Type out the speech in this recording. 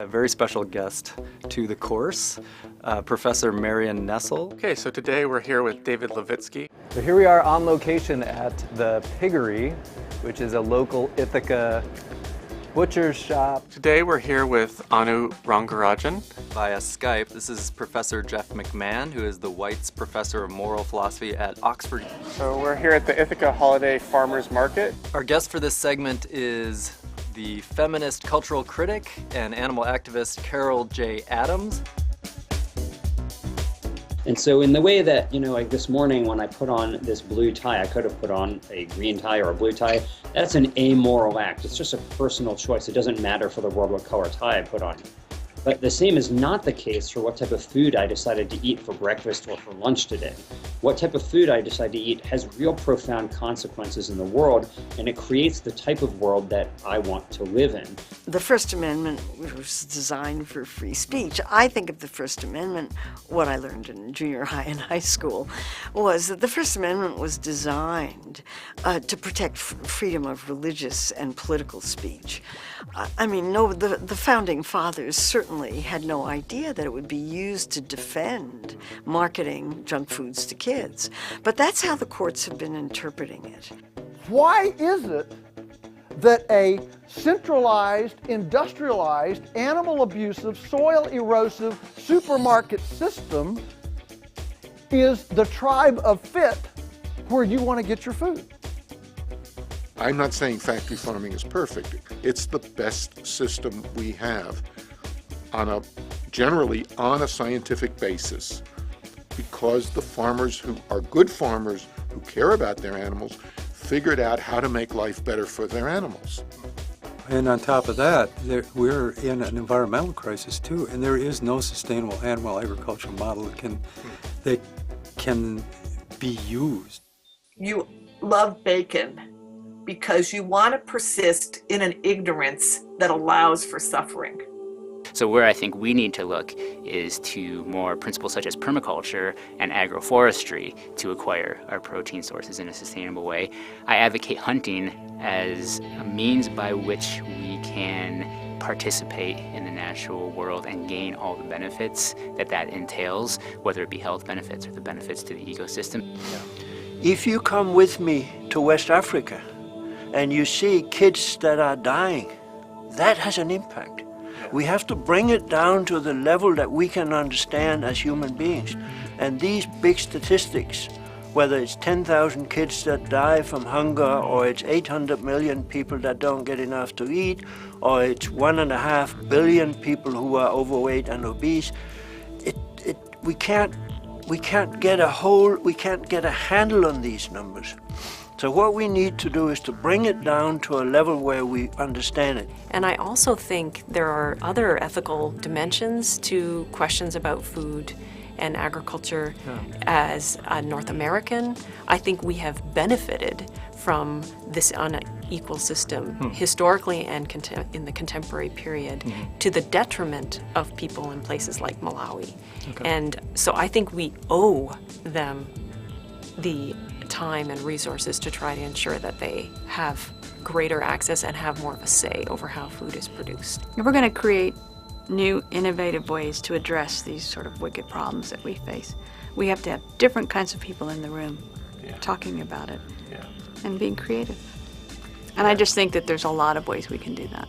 A very special guest to the course, Professor Marion Nessel. Okay, so today we're here with David Levitsky. So here we are on location at the Piggery, which is a local Ithaca butcher's shop. Today we're here with Anu Rangarajan. Via Skype, this is Professor Jeff McMahon, who is the White's Professor of Moral Philosophy at Oxford. So we're here at the Ithaca Holiday Farmers Market. Our guest for this segment is the feminist cultural critic and animal activist Carol J. Adams. And so in the way that, like this morning when I put on this blue tie, I could have put on a green tie or a blue tie. That's an amoral act. It's just a personal choice. It doesn't matter for the world what color tie I put on. But the same is not the case for what type of food I decided to eat for breakfast or for lunch today. What type of food I decide to eat has real profound consequences in the world, and it creates the type of world that I want to live in. The First Amendment was designed for free speech. I think of the First Amendment, what I learned in junior high and high school, was that the First Amendment was designed to protect freedom of religious and political speech. The founding fathers certainly had no idea that it would be used to defend marketing junk foods to kids. But that's how the courts have been interpreting it. Why is it that a centralized, industrialized, animal abusive, soil erosive supermarket system is the tribe of fit where you want to get your food? I'm not saying factory farming is perfect. It's the best system we have generally on a scientific basis, because the farmers who are good farmers who care about their animals figured out how to make life better for their animals. And on top of that, we're in an environmental crisis too, and there is no sustainable animal agricultural model that can be used. You love bacon because you want to persist in an ignorance that allows for suffering. So where I think we need to look is to more principles such as permaculture and agroforestry to acquire our protein sources in a sustainable way. I advocate hunting as a means by which we can participate in the natural world and gain all the benefits that entails, whether it be health benefits or the benefits to the ecosystem. If you come with me to West Africa and you see kids that are dying, that has an impact. We have to bring it down to the level that we can understand as human beings. And these big statistics, whether it's 10,000 kids that die from hunger, or it's 800 million people that don't get enough to eat, or it's 1.5 billion people who are overweight and obese, we can't get a handle on these numbers. So what we need to do is to bring it down to a level where we understand it. And I also think there are other ethical dimensions to questions about food and agriculture. As a North American, I think we have benefited from this unequal system historically and in the contemporary period to the detriment of people in places like Malawi. And so I think we owe them the time and resources to try to ensure that they have greater access and have more of a say over how food is produced. If we're going to create new, innovative ways to address these sort of wicked problems that we face, we have to have different kinds of people in the room talking about it and being creative. And I just think that there's a lot of ways we can do that.